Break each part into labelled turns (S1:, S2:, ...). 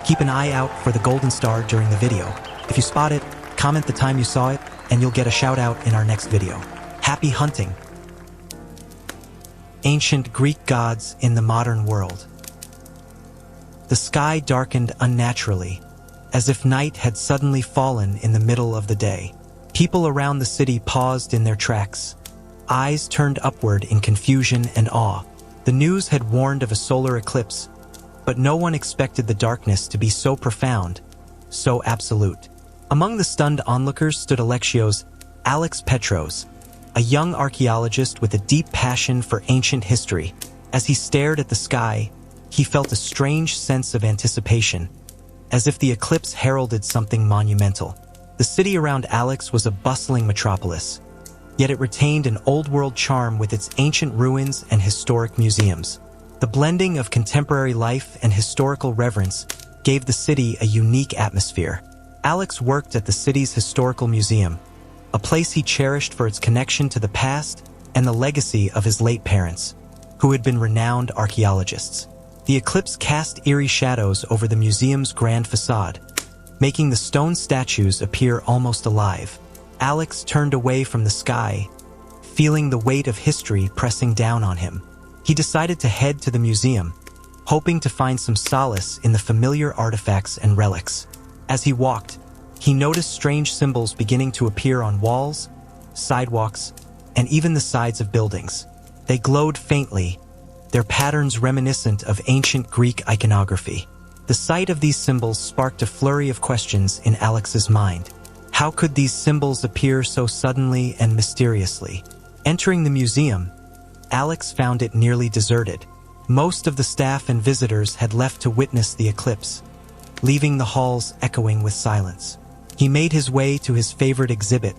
S1: Keep an eye out for the golden star during the video. If you spot it, comment the time you saw it, and you'll get a shout out in our next video. Happy hunting! Ancient Greek gods in the modern world. The sky darkened unnaturally, as if night had suddenly fallen in the middle of the day. People around the city paused in their tracks, eyes turned upward in confusion and awe. The news had warned of a solar eclipse, but no one expected the darkness to be so profound, so absolute. Among the stunned onlookers stood Alexios Alex Petros, a young archaeologist with a deep passion for ancient history. As he stared at the sky, he felt a strange sense of anticipation, as if the eclipse heralded something monumental. The city around Alex was a bustling metropolis, yet it retained an old-world charm with its ancient ruins and historic museums. The blending of contemporary life and historical reverence gave the city a unique atmosphere. Alex worked at the city's historical museum, a place he cherished for its connection to the past and the legacy of his late parents, who had been renowned archaeologists. The eclipse cast eerie shadows over the museum's grand facade, making the stone statues appear almost alive. Alex turned away from the sky, feeling the weight of history pressing down on him. He decided to head to the museum, hoping to find some solace in the familiar artifacts and relics. As he walked, he noticed strange symbols beginning to appear on walls, sidewalks, and even the sides of buildings. They glowed faintly, their patterns reminiscent of ancient Greek iconography. The sight of these symbols sparked a flurry of questions in Alex's mind. How could these symbols appear so suddenly and mysteriously? Entering the museum, Alex found it nearly deserted. Most of the staff and visitors had left to witness the eclipse, leaving the halls echoing with silence. He made his way to his favorite exhibit,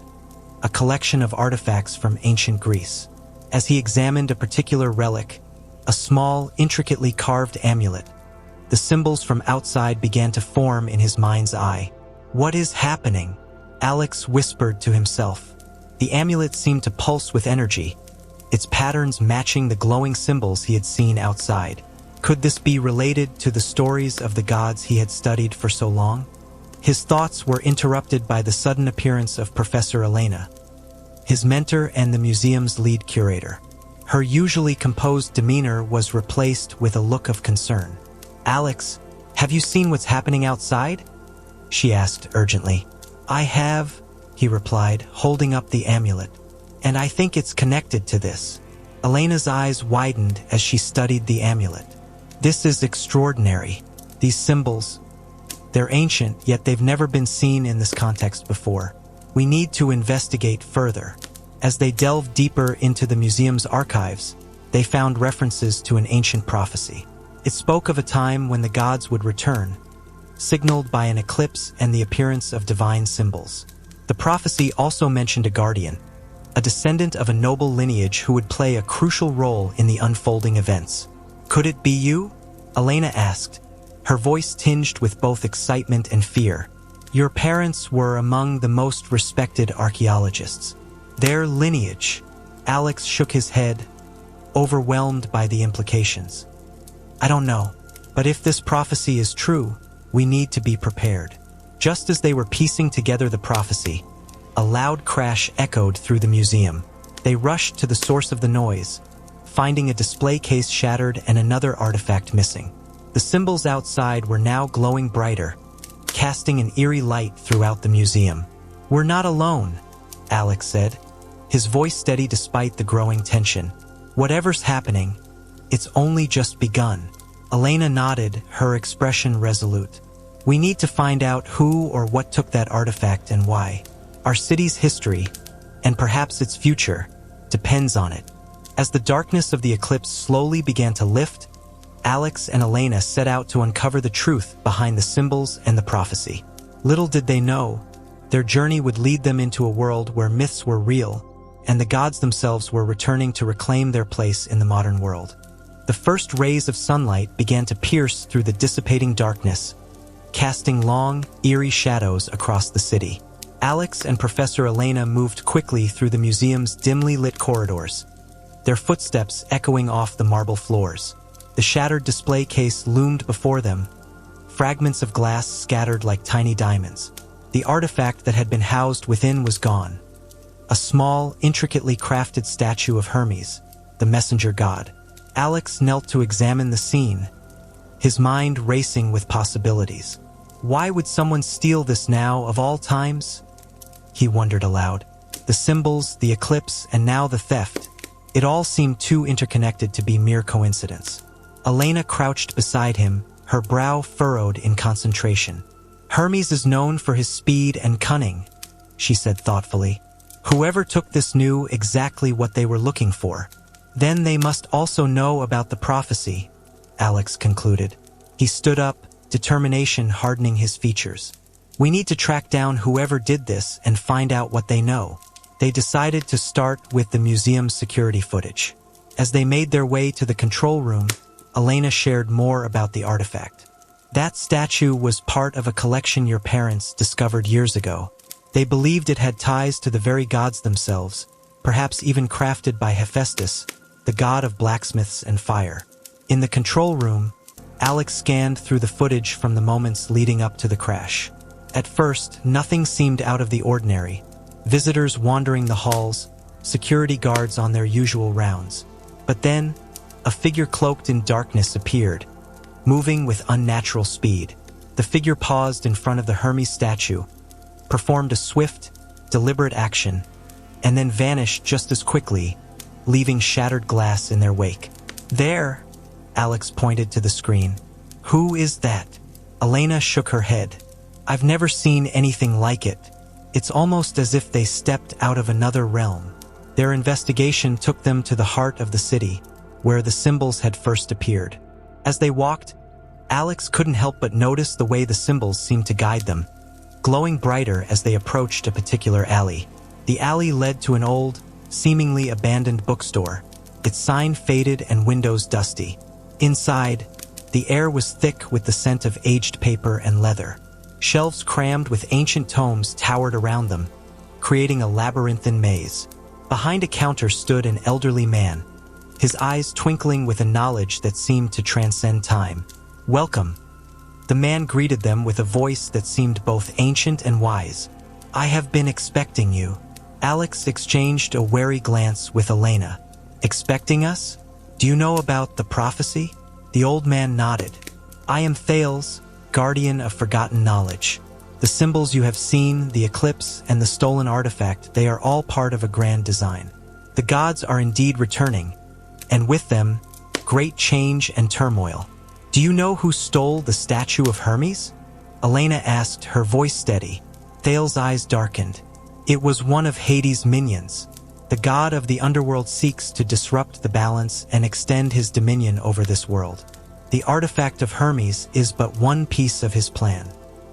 S1: a collection of artifacts from ancient Greece. As he examined a particular relic, a small, intricately carved amulet, the symbols from outside began to form in his mind's eye. "What is happening?" Alex whispered to himself. The amulet seemed to pulse with energy, its patterns matching the glowing symbols he had seen outside. Could this be related to the stories of the gods he had studied for so long? His thoughts were interrupted by the sudden appearance of Professor Elena, his mentor and the museum's lead curator. Her usually composed demeanor was replaced with a look of concern. "Alex, have you seen what's happening outside?" she asked urgently. "I have," he replied, holding up the amulet. "And I think it's connected to this." Elena's eyes widened as she studied the amulet. "This is extraordinary. These symbols, they're ancient, yet they've never been seen in this context before. We need to investigate further." As they delved deeper into the museum's archives, they found references to an ancient prophecy. It spoke of a time when the gods would return, signaled by an eclipse and the appearance of divine symbols. The prophecy also mentioned a guardian, a descendant of a noble lineage who would play a crucial role in the unfolding events. "Could it be you?" Elena asked, her voice tinged with both excitement and fear. "Your parents were among the most respected archaeologists. Their lineage." Alex shook his head, overwhelmed by the implications. "I don't know, but if this prophecy is true, we need to be prepared." Just as they were piecing together the prophecy, a loud crash echoed through the museum. They rushed to the source of the noise, finding a display case shattered and another artifact missing. The symbols outside were now glowing brighter, casting an eerie light throughout the museum. "We're not alone," Alex said, his voice steady despite the growing tension. "Whatever's happening, it's only just begun." Elena nodded, her expression resolute. "We need to find out who or what took that artifact and why. Our city's history, and perhaps its future, depends on it." As the darkness of the eclipse slowly began to lift, Alex and Elena set out to uncover the truth behind the symbols and the prophecy. Little did they know, their journey would lead them into a world where myths were real, and the gods themselves were returning to reclaim their place in the modern world. The first rays of sunlight began to pierce through the dissipating darkness, casting long, eerie shadows across the city. Alex and Professor Elena moved quickly through the museum's dimly lit corridors, their footsteps echoing off the marble floors. The shattered display case loomed before them, fragments of glass scattered like tiny diamonds. The artifact that had been housed within was gone. A small, intricately crafted statue of Hermes, the messenger god. Alex knelt to examine the scene, his mind racing with possibilities. Why would someone steal this now of all times? He wondered aloud. The symbols, the eclipse, and now the theft. It all seemed too interconnected to be mere coincidence. Elena crouched beside him, her brow furrowed in concentration. Hermes is known for his speed and cunning, she said thoughtfully. Whoever took this knew exactly what they were looking for. Then they must also know about the prophecy, Alex concluded. He stood up, determination hardening his features. We need to track down whoever did this and find out what they know. They decided to start with the museum's security footage. As they made their way to the control room, Elena shared more about the artifact. That statue was part of a collection your parents discovered years ago. They believed it had ties to the very gods themselves, perhaps even crafted by Hephaestus, the god of blacksmiths and fire. In the control room, Alex scanned through the footage from the moments leading up to the crash. At first, nothing seemed out of the ordinary. Visitors wandering the halls, security guards on their usual rounds. But then, a figure cloaked in darkness appeared, moving with unnatural speed. The figure paused in front of the Hermes statue, performed a swift, deliberate action, and then vanished just as quickly, leaving shattered glass in their wake. There, Alex pointed to the screen. Who is that? Elena shook her head. I've never seen anything like it. It's almost as if they stepped out of another realm. Their investigation took them to the heart of the city, where the symbols had first appeared. As they walked, Alex couldn't help but notice the way the symbols seemed to guide them, glowing brighter as they approached a particular alley. The alley led to an old, seemingly abandoned bookstore, its sign faded and windows dusty. Inside, the air was thick with the scent of aged paper and leather. Shelves crammed with ancient tomes towered around them, creating a labyrinthine maze. Behind a counter stood an elderly man, his eyes twinkling with a knowledge that seemed to transcend time. Welcome. The man greeted them with a voice that seemed both ancient and wise. I have been expecting you. Alex exchanged a wary glance with Elena. Expecting us? Do you know about the prophecy? The old man nodded. I am Thales, guardian of forgotten knowledge. The symbols you have seen, the eclipse, and the stolen artifact, they are all part of a grand design. The gods are indeed returning, and with them, great change and turmoil. Do you know who stole the statue of Hermes? Elena asked, her voice steady. Thales' eyes darkened. It was one of Hades' minions. The god of the underworld seeks to disrupt the balance and extend his dominion over this world. The artifact of Hermes is but one piece of his plan.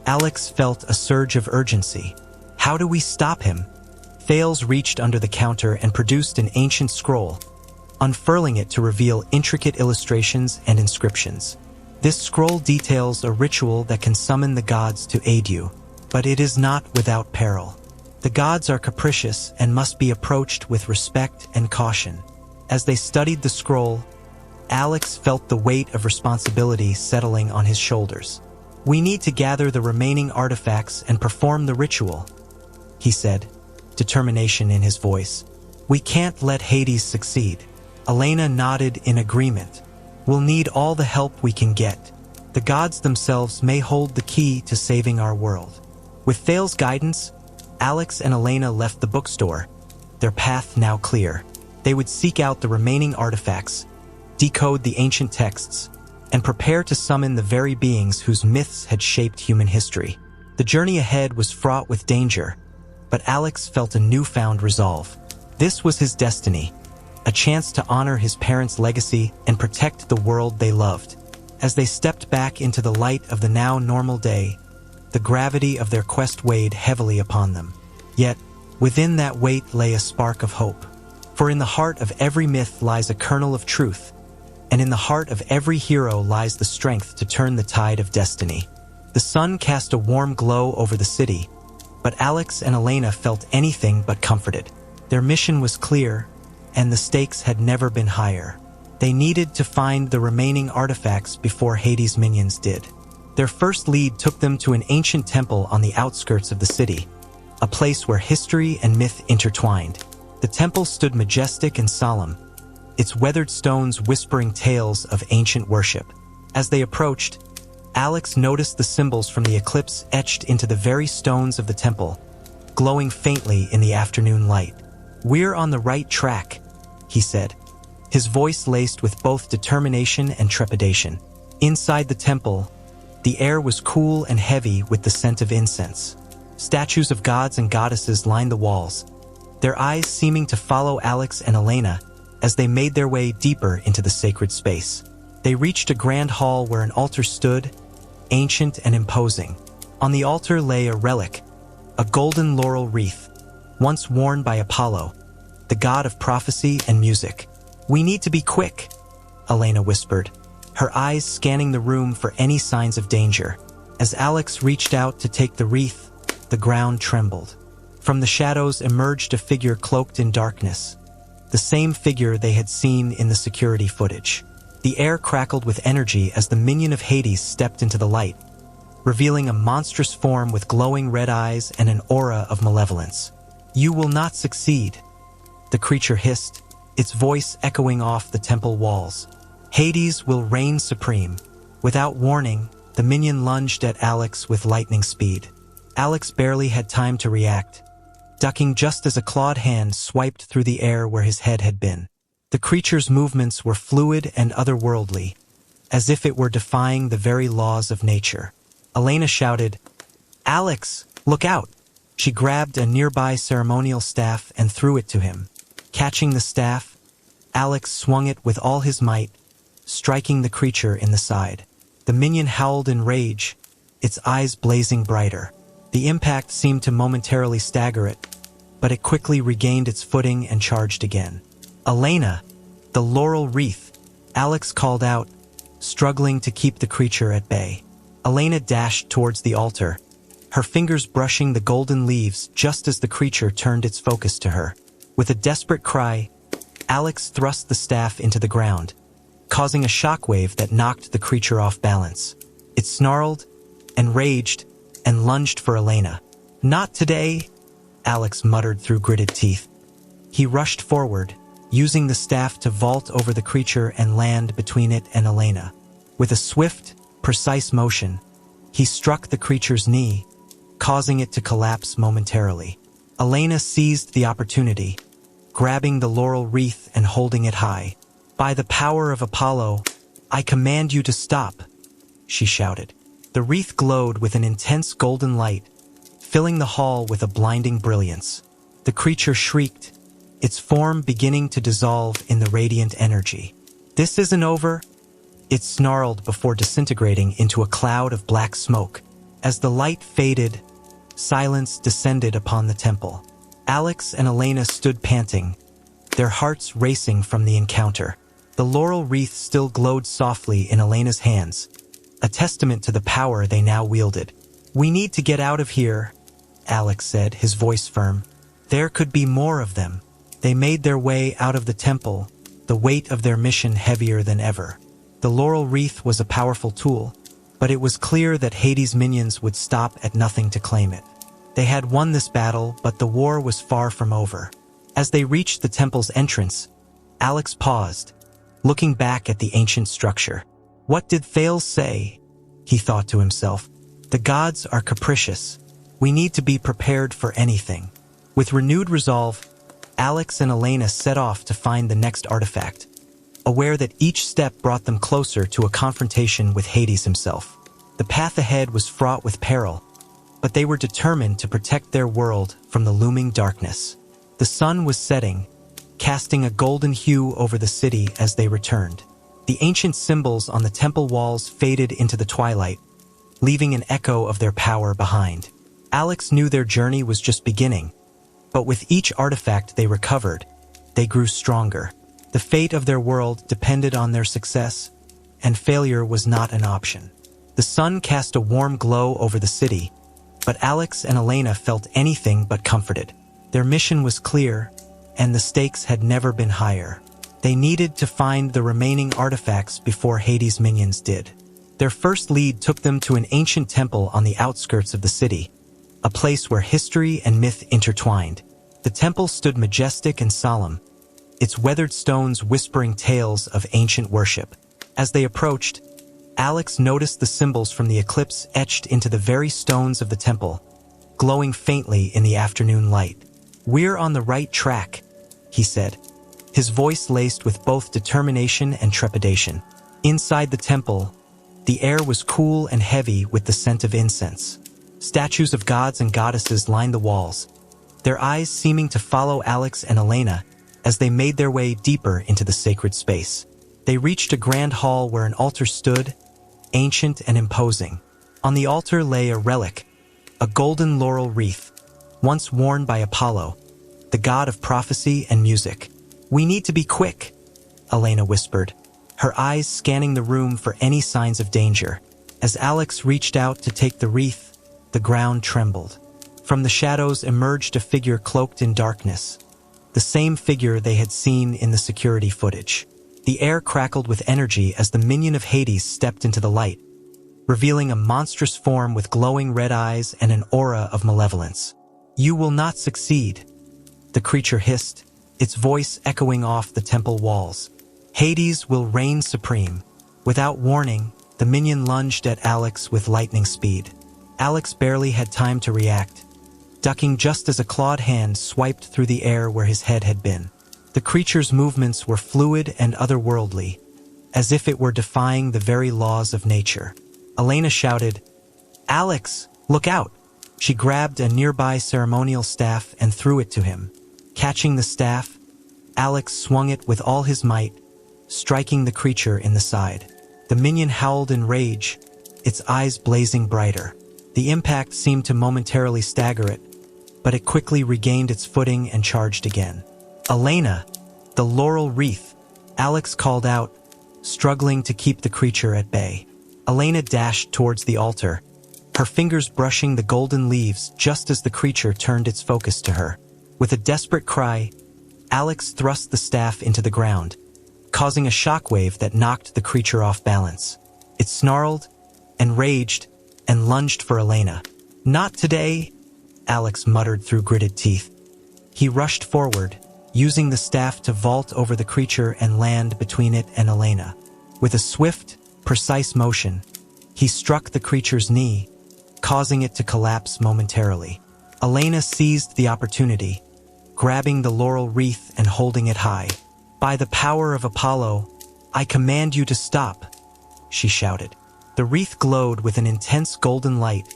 S1: Alex felt a surge of urgency. How do we stop him? Thales reached under the counter and produced an ancient scroll, unfurling it to reveal intricate illustrations and inscriptions. This scroll details a ritual that can summon the gods to aid you, but it is not without peril. The gods are capricious and must be approached with respect and caution. As they studied the scroll, Alex felt the weight of responsibility settling on his shoulders. We need to gather the remaining artifacts and perform the ritual, he said, determination in his voice. We can't let Hades succeed. Elena nodded in agreement. We'll need all the help we can get. The gods themselves may hold the key to saving our world. With Thales' guidance, Alex and Elena left the bookstore, their path now clear. They would seek out the remaining artifacts, decode the ancient texts, and prepare to summon the very beings whose myths had shaped human history. The journey ahead was fraught with danger, but Alex felt a newfound resolve. This was his destiny, a chance to honor his parents' legacy and protect the world they loved. As they stepped back into the light of the now normal day, the gravity of their quest weighed heavily upon them. Yet, within that weight lay a spark of hope. For in the heart of every myth lies a kernel of truth, and in the heart of every hero lies the strength to turn the tide of destiny. The sun cast a warm glow over the city, but Alex and Elena felt anything but comforted. Their mission was clear, and the stakes had never been higher. They needed to find the remaining artifacts before Hades' minions did. Their first lead took them to an ancient temple on the outskirts of the city, a place where history and myth intertwined. The temple stood majestic and solemn, its weathered stones whispering tales of ancient worship. As they approached, Alex noticed the symbols from the eclipse etched into the very stones of the temple, glowing faintly in the afternoon light. "We're on the right track," he said, his voice laced with both determination and trepidation. Inside the temple, the air was cool and heavy with the scent of incense. Statues of gods and goddesses lined the walls, their eyes seeming to follow Alex and Elena as they made their way deeper into the sacred space. They reached a grand hall where an altar stood, ancient and imposing. On the altar lay a relic, a golden laurel wreath, once worn by Apollo, the god of prophecy and music. "We need to be quick," Elena whispered, her eyes scanning the room for any signs of danger. As Alex reached out to take the wreath, the ground trembled. From the shadows emerged a figure cloaked in darkness, the same figure they had seen in the security footage. The air crackled with energy as the minion of Hades stepped into the light, revealing a monstrous form with glowing red eyes and an aura of malevolence. "You will not succeed," the creature hissed, its voice echoing off the temple walls. "Hades will reign supreme." Without warning, the minion lunged at Alex with lightning speed. Alex barely had time to react, ducking just as a clawed hand swiped through the air where his head had been. The creature's movements were fluid and otherworldly, as if it were defying the very laws of nature. Elena shouted, "Alex, look out!" She grabbed a nearby ceremonial staff and threw it to him. Catching the staff, Alex swung it with all his might, striking the creature in the side. The minion howled in rage, its eyes blazing brighter. The impact seemed to momentarily stagger it, but it quickly regained its footing and charged again. "Elena, the laurel wreath," Alex called out, struggling to keep the creature at bay. Elena dashed towards the altar, her fingers brushing the golden leaves just as the creature turned its focus to her. With a desperate cry, Alex thrust the staff into the ground, causing a shockwave that knocked the creature off balance. It snarled and raged and lunged for Elena. "Not today," Alex muttered through gritted teeth. He rushed forward, using the staff to vault over the creature and land between it and Elena. With a swift, precise motion, he struck the creature's knee, causing it to collapse momentarily. Elena seized the opportunity, grabbing the laurel wreath and holding it high. "By the power of Apollo, I command you to stop," she shouted. The wreath glowed with an intense golden light, filling the hall with a blinding brilliance. The creature shrieked, its form beginning to dissolve in the radiant energy. "This isn't over," it snarled before disintegrating into a cloud of black smoke. As the light faded, silence descended upon the temple. Alex and Elena stood panting, their hearts racing from the encounter. The laurel wreath still glowed softly in Elena's hands, a testament to the power they now wielded. "We need to get out of here," Alex said, his voice firm. "There could be more of them." They made their way out of the temple, the weight of their mission heavier than ever. The laurel wreath was a powerful tool, but it was clear that Hades' minions would stop at nothing to claim it. They had won this battle, but the war was far from over. As they reached the temple's entrance, Alex paused, looking back at the ancient structure. "What did Thales say?" he thought to himself. "The gods are capricious. We need to be prepared for anything." With renewed resolve, Alex and Elena set off to find the next artifact, aware that each step brought them closer to a confrontation with Hades himself. The path ahead was fraught with peril, but they were determined to protect their world from the looming darkness. The sun was setting, casting a golden hue over the city as they returned. The ancient symbols on the temple walls faded into the twilight, leaving an echo of their power behind. Alex knew their journey was just beginning, but with each artifact they recovered, they grew stronger. The fate of their world depended on their success, and failure was not an option. The sun cast a warm glow over the city, but Alex and Elena felt anything but comforted. Their mission was clear, and the stakes had never been higher. They needed to find the remaining artifacts before Hades' minions did. Their first lead took them to an ancient temple on the outskirts of the city, a place where history and myth intertwined. The temple stood majestic and solemn, its weathered stones whispering tales of ancient worship. As they approached, Alex noticed the symbols from the eclipse etched into the very stones of the temple, glowing faintly in the afternoon light. "We're on the right track," he said, his voice laced with both determination and trepidation. Inside the temple, the air was cool and heavy with the scent of incense. Statues of gods and goddesses lined the walls, their eyes seeming to follow Alex and Elena as they made their way deeper into the sacred space. They reached a grand hall where an altar stood, ancient and imposing. On the altar lay a relic, a golden laurel wreath, once worn by Apollo, the god of prophecy and music. "We need to be quick," Elena whispered, her eyes scanning the room for any signs of danger. As Alex reached out to take the wreath, the ground trembled. From the shadows emerged a figure cloaked in darkness, the same figure they had seen in the security footage. The air crackled with energy as the minion of Hades stepped into the light, revealing a monstrous form with glowing red eyes and an aura of malevolence. "You will not succeed," the creature hissed, its voice echoing off the temple walls. "Hades will reign supreme." Without warning, the minion lunged at Alex with lightning speed. Alex barely had time to react, ducking just as a clawed hand swiped through the air where his head had been. The creature's movements were fluid and otherworldly, as if it were defying the very laws of nature. Elena shouted, "Alex, look out!" She grabbed a nearby ceremonial staff and threw it to him. Catching the staff, Alex swung it with all his might, striking the creature in the side. The minion howled in rage, its eyes blazing brighter. The impact seemed to momentarily stagger it, but it quickly regained its footing and charged again. "Elena, the laurel wreath," Alex called out, struggling to keep the creature at bay. Elena dashed towards the altar, her fingers brushing the golden leaves just as the creature turned its focus to her. With a desperate cry, Alex thrust the staff into the ground, causing a shockwave that knocked the creature off balance. It snarled and raged and lunged for Elena. "Not today," Alex muttered through gritted teeth. He rushed forward, using the staff to vault over the creature and land between it and Elena. With a swift, precise motion, he struck the creature's knee, causing it to collapse momentarily. Elena seized the opportunity, grabbing the laurel wreath and holding it high. "By the power of Apollo, I command you to stop," she shouted. The wreath glowed with an intense golden light,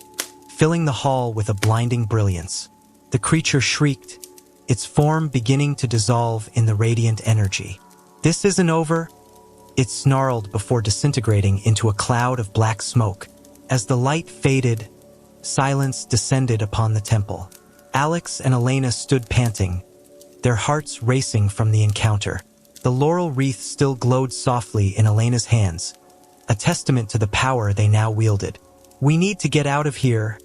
S1: filling the hall with a blinding brilliance. The creature shrieked, its form beginning to dissolve in the radiant energy. "This isn't over," it snarled before disintegrating into a cloud of black smoke. As the light faded, silence descended upon the temple. Alex and Elena stood panting, their hearts racing from the encounter. The laurel wreath still glowed softly in Elena's hands, a testament to the power they now wielded. "We need to get out of here,"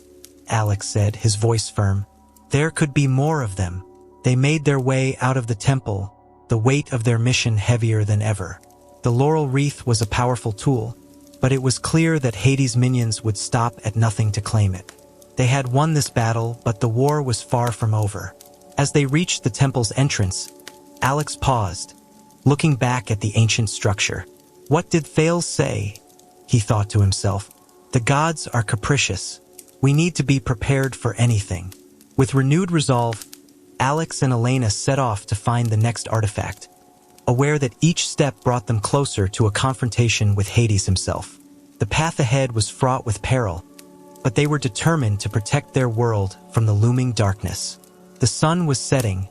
S1: Alex said, his voice firm. There could be more of them. They made their way out of the temple, the weight of their mission heavier than ever. The laurel wreath was a powerful tool, but it was clear that Hades' minions would stop at nothing to claim it. They had won this battle, but the war was far from over. As they reached the temple's entrance, Alex paused, looking back at the ancient structure. "What did Thales say?" he thought to himself. "The gods are capricious. We need to be prepared for anything." With renewed resolve, Alex and Elena set off to find the next artifact, aware that each step brought them closer to a confrontation with Hades himself. The path ahead was fraught with peril, but they were determined to protect their world from the looming darkness. The sun was setting,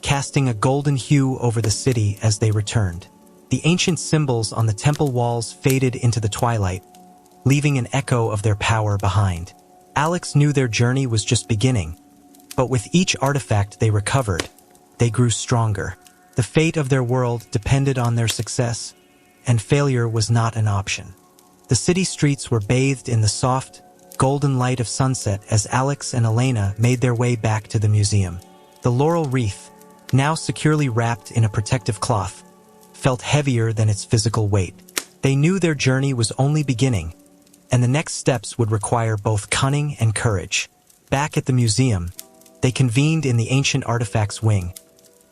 S1: casting a golden hue over the city as they returned. The ancient symbols on the temple walls faded into the twilight, leaving an echo of their power behind. Alex knew their journey was just beginning, but with each artifact they recovered, they grew stronger. The fate of their world depended on their success, and failure was not an option. The city streets were bathed in the soft, golden light of sunset as Alex and Elena made their way back to the museum. The laurel wreath, now securely wrapped in a protective cloth, felt heavier than its physical weight. They knew their journey was only beginning, and the next steps would require both cunning and courage. Back at the museum, they convened in the ancient artifacts wing,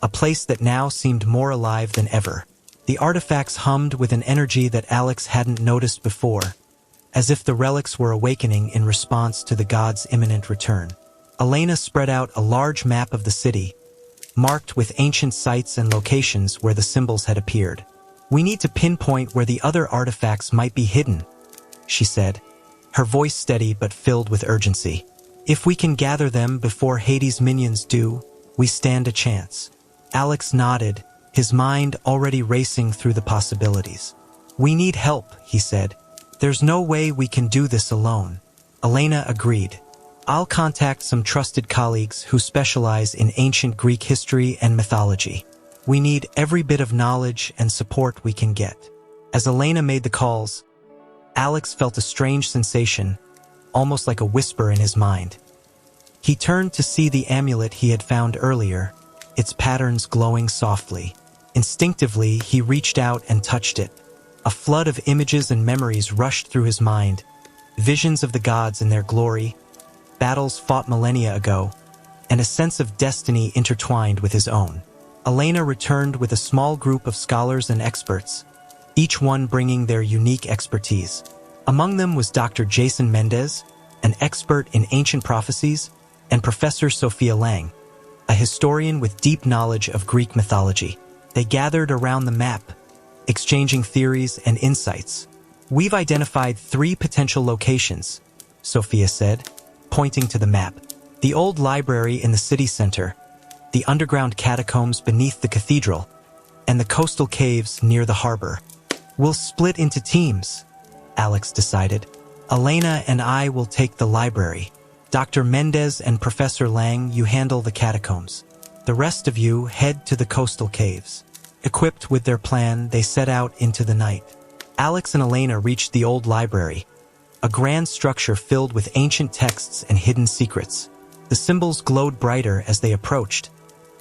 S1: a place that now seemed more alive than ever. The artifacts hummed with an energy that Alex hadn't noticed before, as if the relics were awakening in response to the god's imminent return. Elena spread out a large map of the city, marked with ancient sites and locations where the symbols had appeared. "We need to pinpoint where the other artifacts might be hidden," she said, her voice steady but filled with urgency. "If we can gather them before Hades' minions do, we stand a chance." Alex nodded, his mind already racing through the possibilities. "We need help," he said. "There's no way we can do this alone." Elena agreed. "I'll contact some trusted colleagues who specialize in ancient Greek history and mythology. We need every bit of knowledge and support we can get." As Elena made the calls, Alex felt a strange sensation, almost like a whisper in his mind. He turned to see the amulet he had found earlier, its patterns glowing softly. Instinctively, he reached out and touched it. A flood of images and memories rushed through his mind, visions of the gods in their glory, battles fought millennia ago, and a sense of destiny intertwined with his own. Elena returned with a small group of scholars and experts, each one bringing their unique expertise. Among them was Dr. Jason Mendez, an expert in ancient prophecies, and Professor Sophia Lang, a historian with deep knowledge of Greek mythology. They gathered around the map, exchanging theories and insights. "We've identified 3 potential locations," Sophia said, pointing to the map. "The old library in the city center, the underground catacombs beneath the cathedral, and the coastal caves near the harbor. We'll split into teams," Alex decided. "Elena and I will take the library. Dr. Mendez and Professor Lang, you handle the catacombs. The rest of you head to the coastal caves." Equipped with their plan, they set out into the night. Alex and Elena reached the old library, a grand structure filled with ancient texts and hidden secrets. The symbols glowed brighter as they approached,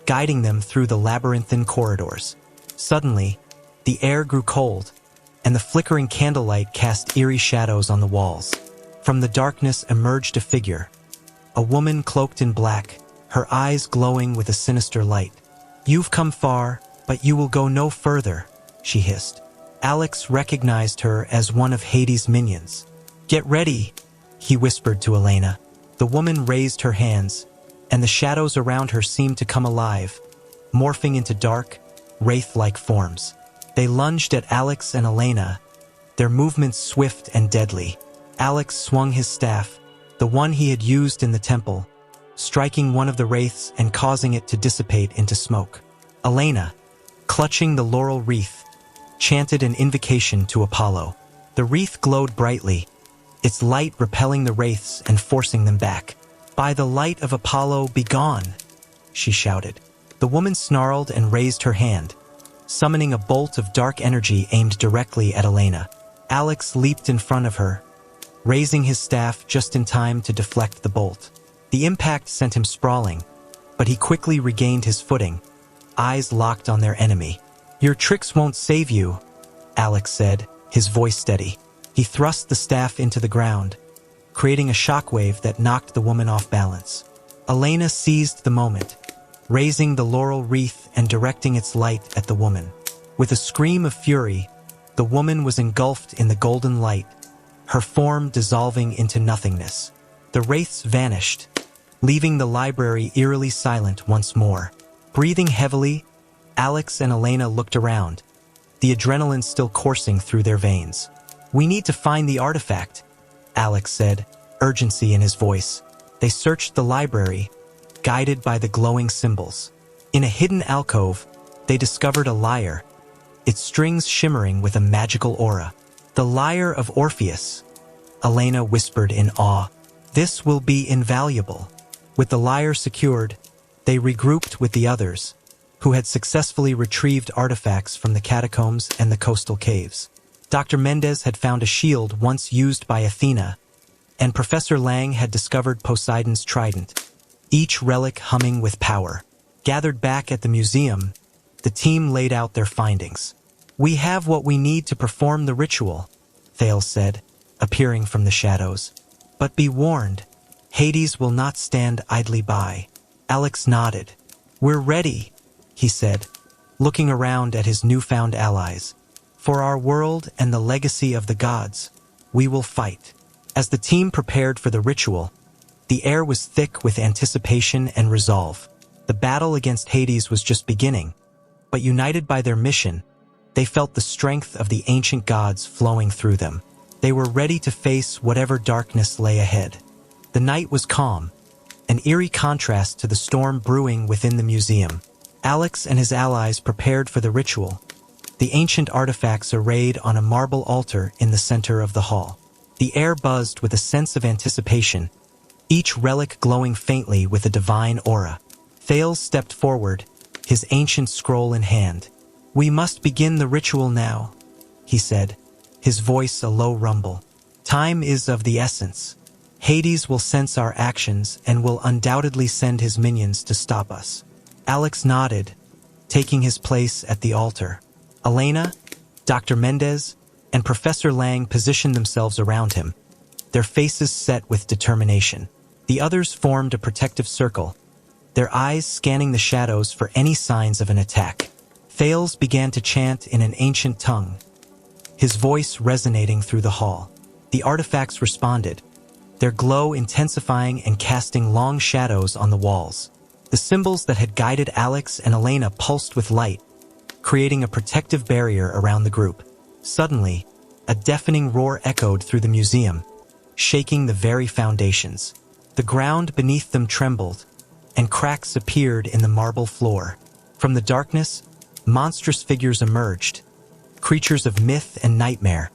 S1: guiding them through the labyrinthine corridors. Suddenly, the air grew cold, and the flickering candlelight cast eerie shadows on the walls. From the darkness emerged a figure, a woman cloaked in black, her eyes glowing with a sinister light. "You've come far, but you will go no further," she hissed. Alex recognized her as one of Hades' minions. "Get ready," he whispered to Elena. The woman raised her hands, and the shadows around her seemed to come alive, morphing into dark, wraith-like forms. They lunged at Alex and Elena, their movements swift and deadly. Alex swung his staff, the one he had used in the temple, striking one of the wraiths and causing it to dissipate into smoke. Elena, clutching the laurel wreath, chanted an invocation to Apollo. The wreath glowed brightly, its light repelling the wraiths and forcing them back. "By the light of Apollo, be gone," she shouted. The woman snarled and raised her hand, summoning a bolt of dark energy aimed directly at Elena. Alex leaped in front of her, raising his staff just in time to deflect the bolt. The impact sent him sprawling, but he quickly regained his footing, eyes locked on their enemy. "Your tricks won't save you," Alex said, his voice steady. He thrust the staff into the ground, creating a shockwave that knocked the woman off balance. Elena seized the moment, raising the laurel wreath and directing its light at the woman. With a scream of fury, the woman was engulfed in the golden light, her form dissolving into nothingness. The wraiths vanished, leaving the library eerily silent once more. Breathing heavily, Alex and Elena looked around, the adrenaline still coursing through their veins. "We need to find the artifact," Alex said, urgency in his voice. They searched the library, guided by the glowing symbols. In a hidden alcove, they discovered a lyre, its strings shimmering with a magical aura. "The lyre of Orpheus," Elena whispered in awe. "This will be invaluable." With the lyre secured, they regrouped with the others, who had successfully retrieved artifacts from the catacombs and the coastal caves. Dr. Mendez had found a shield once used by Athena, and Professor Lang had discovered Poseidon's trident, each relic humming with power. Gathered back at the museum, the team laid out their findings. "We have what we need to perform the ritual," Thales said, appearing from the shadows. But be warned, Hades will not stand idly by. Alex nodded. We're ready, he said, looking around at his newfound allies. For our world and the legacy of the gods, we will fight. As the team prepared for the ritual, the air was thick with anticipation and resolve. The battle against Hades was just beginning, but united by their mission, they felt the strength of the ancient gods flowing through them. They were ready to face whatever darkness lay ahead. The night was calm, an eerie contrast to the storm brewing within the museum. Alex and his allies prepared for the ritual, the ancient artifacts arrayed on a marble altar in the center of the hall. The air buzzed with a sense of anticipation, each relic glowing faintly with a divine aura. Thales stepped forward, his ancient scroll in hand. We must begin the ritual now, he said, his voice a low rumble. Time is of the essence. Hades will sense our actions and will undoubtedly send his minions to stop us. Alex nodded, taking his place at the altar. Elena, Dr. Mendez, and Professor Lang positioned themselves around him, their faces set with determination. The others formed a protective circle, their eyes scanning the shadows for any signs of an attack. Thales began to chant in an ancient tongue, his voice resonating through the hall. The artifacts responded, their glow intensifying and casting long shadows on the walls. The symbols that had guided Alex and Elena pulsed with light, creating a protective barrier around the group. Suddenly, a deafening roar echoed through the museum, shaking the very foundations. The ground beneath them trembled, and cracks appeared in the marble floor. From the darkness, monstrous figures emerged, creatures of myth and nightmare,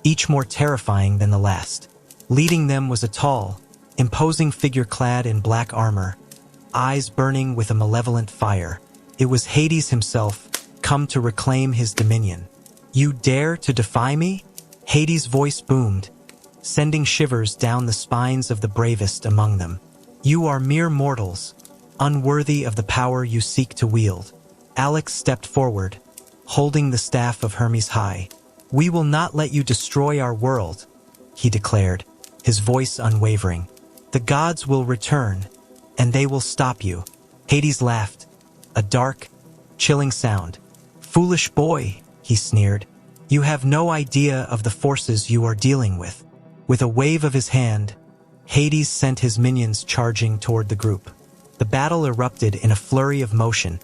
S1: each more terrifying than the last. Leading them was a tall, imposing figure clad in black armor, eyes burning with a malevolent fire. It was Hades himself, come to reclaim his dominion. You dare to defy me? Hades' voice boomed, sending shivers down the spines of the bravest among them. You are mere mortals, unworthy of the power you seek to wield. Alex stepped forward, holding the staff of Hermes high. We will not let you destroy our world, he declared, his voice unwavering. The gods will return, and they will stop you. Hades laughed, a dark, chilling sound. Foolish boy, he sneered. You have no idea of the forces you are dealing with. With a wave of his hand, Hades sent his minions charging toward the group. The battle erupted in a flurry of motion,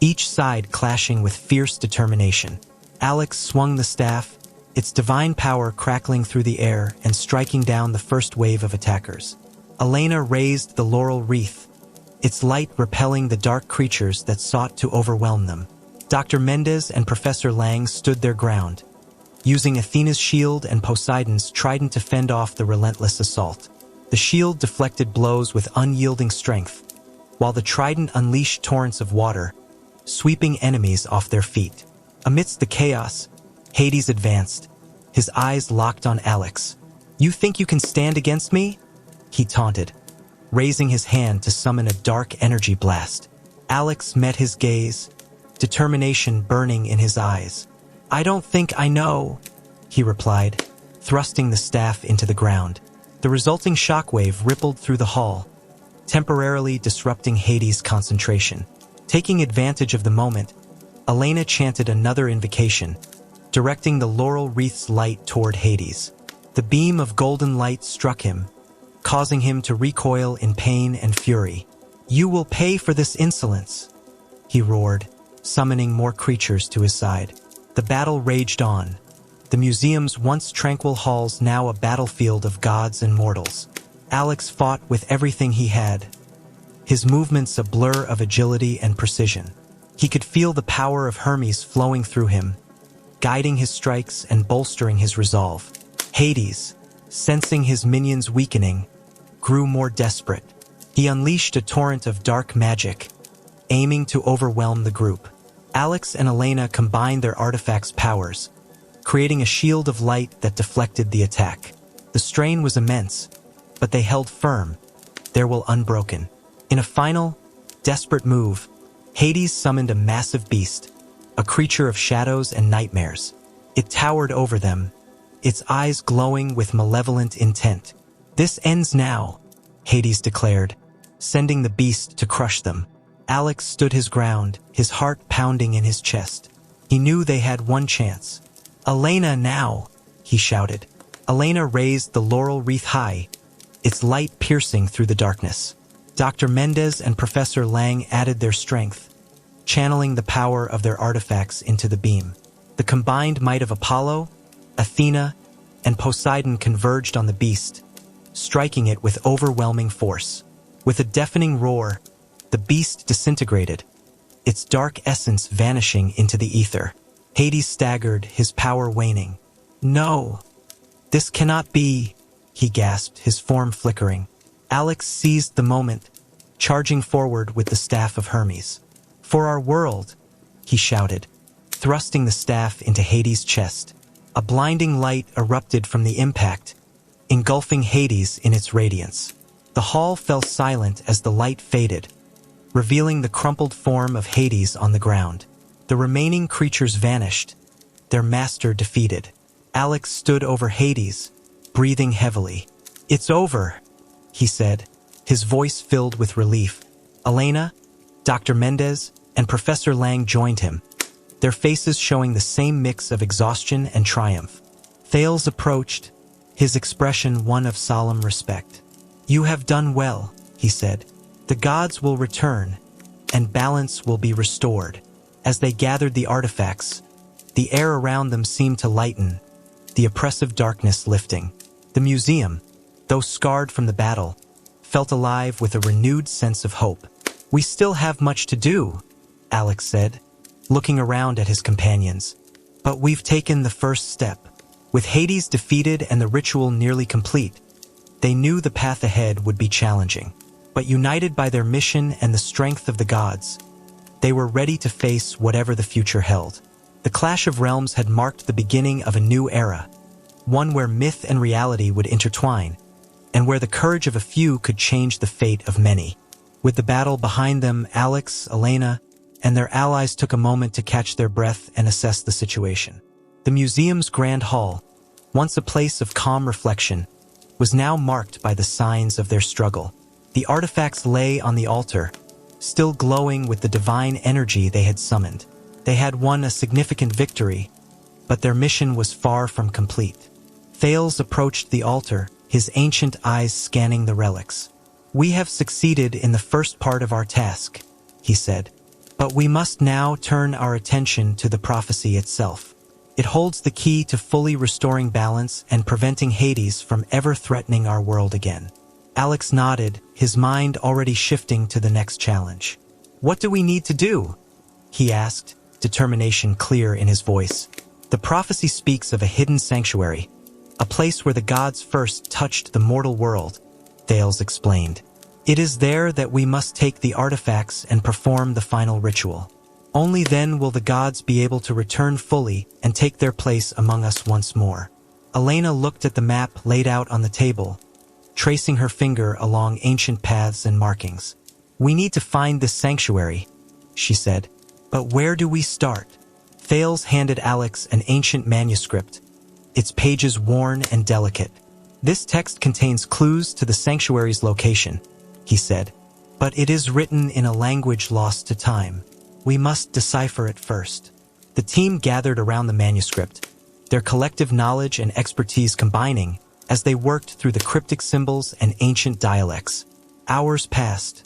S1: each side clashing with fierce determination. Alex swung the staff, its divine power crackling through the air and striking down the first wave of attackers. Elena raised the laurel wreath, its light repelling the dark creatures that sought to overwhelm them. Dr. Mendez and Professor Lang stood their ground, using Athena's shield and Poseidon's trident to fend off the relentless assault. The shield deflected blows with unyielding strength, while the trident unleashed torrents of water, sweeping enemies off their feet. Amidst the chaos, Hades advanced, his eyes locked on Alex. You think you can stand against me? He taunted, raising his hand to summon a dark energy blast. Alex met his gaze, determination burning in his eyes. I don't think I know, he replied, thrusting the staff into the ground. The resulting shockwave rippled through the hall, temporarily disrupting Hades' concentration. Taking advantage of the moment, Elena chanted another invocation, directing the laurel wreath's light toward Hades. The beam of golden light struck him, causing him to recoil in pain and fury. You will pay for this insolence, he roared, summoning more creatures to his side. The battle raged on, the museum's once tranquil halls now a battlefield of gods and mortals. Alex fought with everything he had, his movements a blur of agility and precision. He could feel the power of Hermes flowing through him, guiding his strikes and bolstering his resolve. Hades, sensing his minions weakening, grew more desperate. He unleashed a torrent of dark magic, aiming to overwhelm the group. Alex and Elena combined their artifacts' powers, creating a shield of light that deflected the attack. The strain was immense, but they held firm, their will unbroken. In a final, desperate move, Hades summoned a massive beast, a creature of shadows and nightmares. It towered over them, its eyes glowing with malevolent intent. "This ends now," Hades declared, sending the beast to crush them. Alex stood his ground, his heart pounding in his chest. He knew they had one chance. "Elena, now!" he shouted. Elena raised the laurel wreath high, its light piercing through the darkness. Dr. Mendez and Professor Lang added their strength, channeling the power of their artifacts into the beam. The combined might of Apollo, Athena, and Poseidon converged on the beast, striking it with overwhelming force. With a deafening roar, the beast disintegrated, its dark essence vanishing into the ether. Hades staggered, his power waning. "No, this cannot be," he gasped, his form flickering. Alex seized the moment, charging forward with the staff of Hermes. "For our world," he shouted, thrusting the staff into Hades' chest. A blinding light erupted from the impact, engulfing Hades in its radiance. The hall fell silent as the light faded, revealing the crumpled form of Hades on the ground. The remaining creatures vanished, their master defeated. Alex stood over Hades, breathing heavily. "It's over," he said, his voice filled with relief. Elena, Dr. Mendez, and Professor Lang joined him, their faces showing the same mix of exhaustion and triumph. Thales approached, his expression one of solemn respect. "You have done well," he said. "The gods will return, and balance will be restored." As they gathered the artifacts, the air around them seemed to lighten, the oppressive darkness lifting. The museum, though scarred from the battle, felt alive with a renewed sense of hope. "We still have much to do," Alex said, looking around at his companions. "But we've taken the first step." With Hades defeated and the ritual nearly complete, they knew the path ahead would be challenging. But united by their mission and the strength of the gods, they were ready to face whatever the future held. The clash of realms had marked the beginning of a new era, one where myth and reality would intertwine, and where the courage of a few could change the fate of many. With the battle behind them, Alex, Elena, and their allies took a moment to catch their breath and assess the situation. The museum's grand hall, once a place of calm reflection, was now marked by the signs of their struggle. The artifacts lay on the altar, still glowing with the divine energy they had summoned. They had won a significant victory, but their mission was far from complete. Thales approached the altar, his ancient eyes scanning the relics. "We have succeeded in the first part of our task," he said. "But we must now turn our attention to the prophecy itself. It holds the key to fully restoring balance and preventing Hades from ever threatening our world again." Alex nodded, his mind already shifting to the next challenge. "What do we need to do?" he asked, determination clear in his voice. "The prophecy speaks of a hidden sanctuary, a place where the gods first touched the mortal world," Thales explained. "It is there that we must take the artifacts and perform the final ritual. Only then will the gods be able to return fully and take their place among us once more." Elena looked at the map laid out on the table, tracing her finger along ancient paths and markings. "We need to find this sanctuary," she said. "But where do we start?" Thales handed Alex an ancient manuscript, its pages worn and delicate. "This text contains clues to the sanctuary's location," he said, "but it is written in a language lost to time. We must decipher it first." The team gathered around the manuscript, their collective knowledge and expertise combining as they worked through the cryptic symbols and ancient dialects. Hours passed,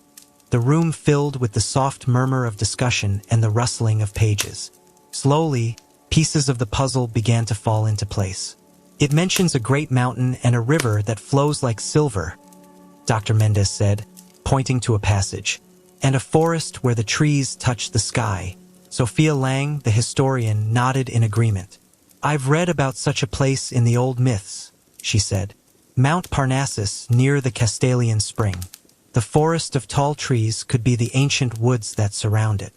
S1: the room filled with the soft murmur of discussion and the rustling of pages. Slowly, pieces of the puzzle began to fall into place. "It mentions a great mountain and a river that flows like silver," Dr. Mendez said, pointing to a passage, "and a forest where the trees touch the sky." Sophia Lang, the historian, nodded in agreement. "I've read about such a place in the old myths," she said. "Mount Parnassus near the Castalian spring. The forest of tall trees could be the ancient woods that surround it."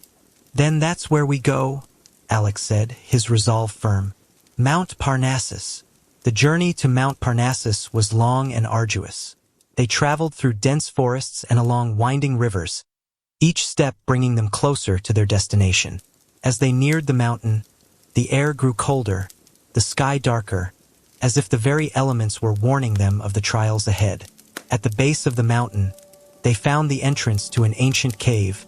S1: "Then that's where we go," Alex said, his resolve firm. Mount Parnassus. The journey to Mount Parnassus was long and arduous. They traveled through dense forests and along winding rivers, each step bringing them closer to their destination. As they neared the mountain, the air grew colder, the sky darker, as if the very elements were warning them of the trials ahead. At the base of the mountain, they found the entrance to an ancient cave,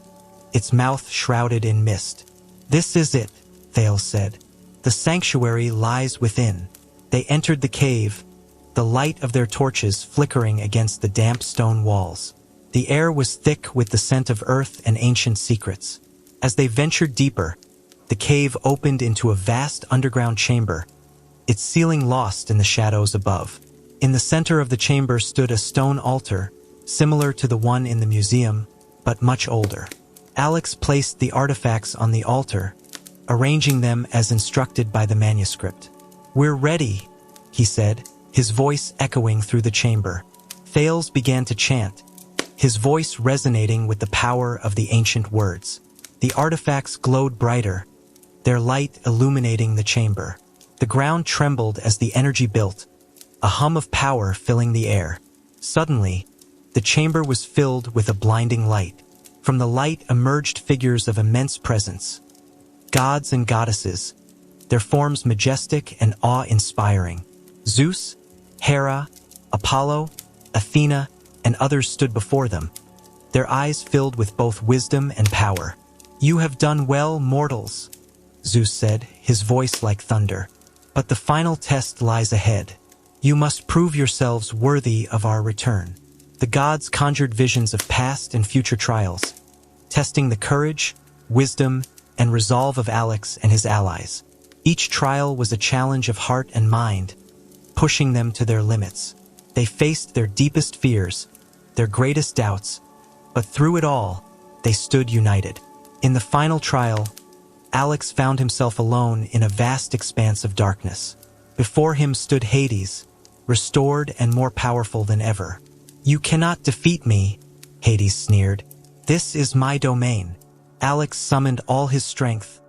S1: its mouth shrouded in mist. "This is it," Thales said. "The sanctuary lies within." They entered the cave, the light of their torches flickering against the damp stone walls. The air was thick with the scent of earth and ancient secrets. As they ventured deeper, the cave opened into a vast underground chamber, its ceiling lost in the shadows above. In the center of the chamber stood a stone altar, similar to the one in the museum, but much older. Alex placed the artifacts on the altar, arranging them as instructed by the manuscript. "We're ready," he said, his voice echoing through the chamber. Thales began to chant, his voice resonating with the power of the ancient words. The artifacts glowed brighter, their light illuminating the chamber. The ground trembled as the energy built, a hum of power filling the air. Suddenly, the chamber was filled with a blinding light. From the light emerged figures of immense presence, gods and goddesses, their forms majestic and awe-inspiring. Zeus, Hera, Apollo, Athena, and others stood before them, their eyes filled with both wisdom and power. "You have done well, mortals," Zeus said, his voice like thunder. "But the final test lies ahead. You must prove yourselves worthy of our return." The gods conjured visions of past and future trials, testing the courage, wisdom, and resolve of Alex and his allies. Each trial was a challenge of heart and mind, pushing them to their limits. They faced their deepest fears, their greatest doubts, but through it all, they stood united. In the final trial, Alex found himself alone in a vast expanse of darkness. Before him stood Hades, restored and more powerful than ever. "You cannot defeat me," Hades sneered. "This is my domain." Alex summoned all his strength,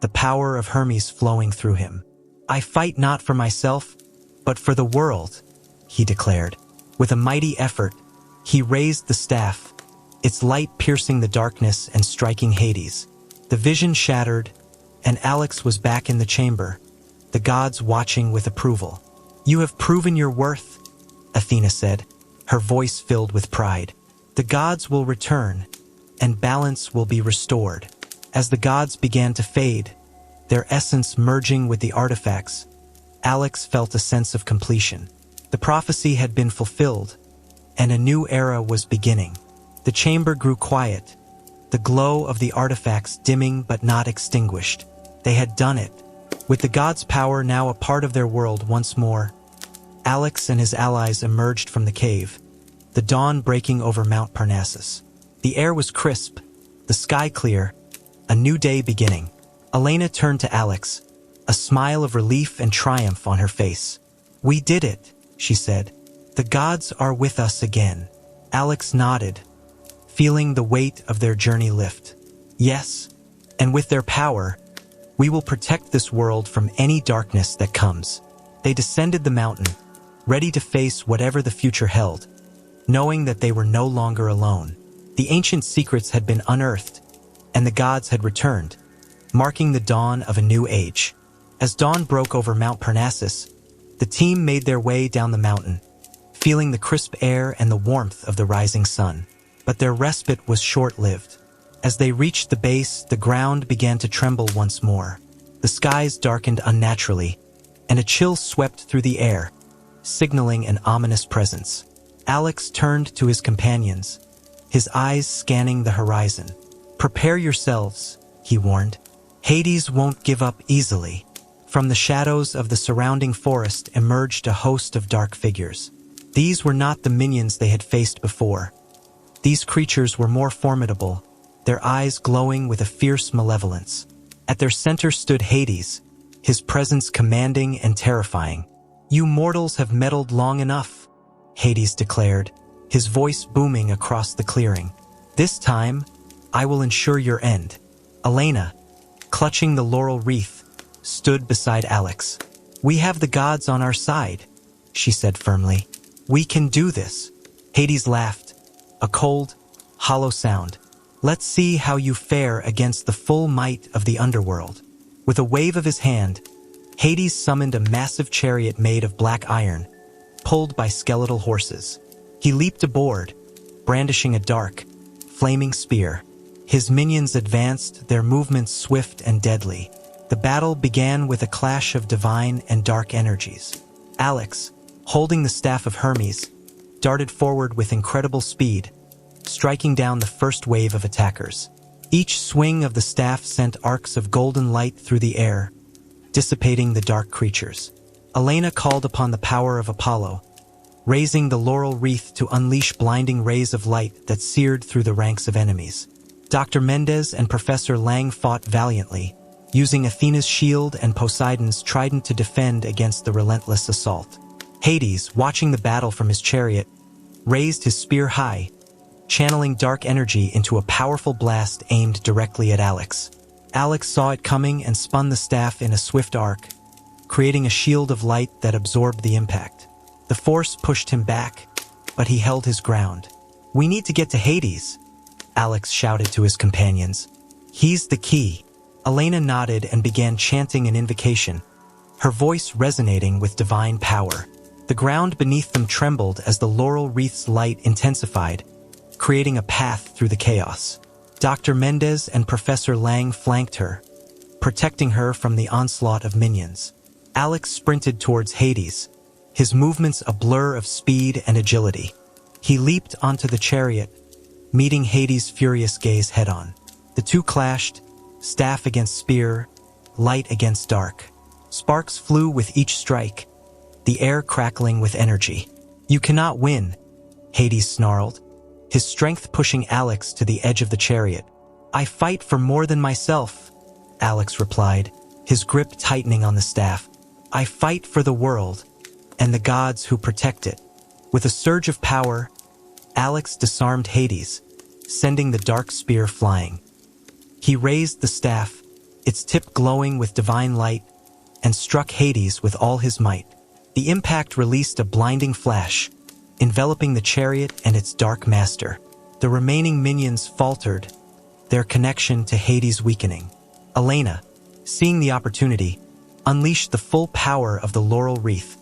S1: the power of Hermes flowing through him. "I fight not for myself, but for the world," he declared. With a mighty effort, he raised the staff, its light piercing the darkness and striking Hades. The vision shattered, and Alex was back in the chamber, the gods watching with approval. "You have proven your worth," Athena said, her voice filled with pride. "The gods will return, and balance will be restored." As the gods began to fade, their essence merging with the artifacts, Alex felt a sense of completion. The prophecy had been fulfilled, and a new era was beginning. The chamber grew quiet, the glow of the artifacts dimming but not extinguished. They had done it. With the gods' power now a part of their world once more, Alex and his allies emerged from the cave, the dawn breaking over Mount Parnassus. The air was crisp, the sky clear, a new day beginning. Elena turned to Alex, a smile of relief and triumph on her face. "We did it," she said. "The gods are with us again." Alex nodded, feeling the weight of their journey lift. "Yes, and with their power, we will protect this world from any darkness that comes." They descended the mountain, ready to face whatever the future held, knowing that they were no longer alone. The ancient secrets had been unearthed, and the gods had returned, marking the dawn of a new age. As dawn broke over Mount Parnassus, the team made their way down the mountain, feeling the crisp air and the warmth of the rising sun. But their respite was short-lived. As they reached the base, the ground began to tremble once more. The skies darkened unnaturally, and a chill swept through the air, signaling an ominous presence. Alex turned to his companions, his eyes scanning the horizon. "Prepare yourselves," he warned. "Hades won't give up easily." From the shadows of the surrounding forest emerged a host of dark figures. These were not the minions they had faced before. These creatures were more formidable, their eyes glowing with a fierce malevolence. At their center stood Hades, his presence commanding and terrifying. "You mortals have meddled long enough," Hades declared, his voice booming across the clearing. "This time, I will ensure your end." Elena, clutching the laurel wreath, stood beside Alex. "We have the gods on our side," she said firmly. "We can do this." Hades laughed, a cold, hollow sound. "Let's see how you fare against the full might of the underworld." With a wave of his hand, Hades summoned a massive chariot made of black iron, pulled by skeletal horses. He leaped aboard, brandishing a dark, flaming spear. His minions advanced, their movements swift and deadly. The battle began with a clash of divine and dark energies. Alex, holding the staff of Hermes, darted forward with incredible speed, striking down the first wave of attackers. Each swing of the staff sent arcs of golden light through the air, dissipating the dark creatures. Elena called upon the power of Apollo, raising the laurel wreath to unleash blinding rays of light that seared through the ranks of enemies. Dr. Mendez and Professor Lang fought valiantly, using Athena's shield and Poseidon's trident to defend against the relentless assault. Hades, watching the battle from his chariot, raised his spear high, channeling dark energy into a powerful blast aimed directly at Alex. Alex saw it coming and spun the staff in a swift arc, creating a shield of light that absorbed the impact. The force pushed him back, but he held his ground. "We need to get to Hades," Alex shouted to his companions. "He's the key." Elena nodded and began chanting an invocation, her voice resonating with divine power. The ground beneath them trembled as the laurel wreath's light intensified, creating a path through the chaos. Dr. Mendez and Professor Lang flanked her, protecting her from the onslaught of minions. Alex sprinted towards Hades, his movements a blur of speed and agility. He leaped onto the chariot, meeting Hades' furious gaze head-on. The two clashed, staff against spear, light against dark. Sparks flew with each strike, the air crackling with energy. "You cannot win," Hades snarled, his strength pushing Alex to the edge of the chariot. "I fight for more than myself," Alex replied, his grip tightening on the staff. "I fight for the world, and the gods who protect it." With a surge of power, Alex disarmed Hades, sending the dark spear flying. He raised the staff, its tip glowing with divine light, and struck Hades with all his might. The impact released a blinding flash, enveloping the chariot and its dark master. The remaining minions faltered, their connection to Hades weakening. Elena, seeing the opportunity, unleashed the full power of the laurel wreath,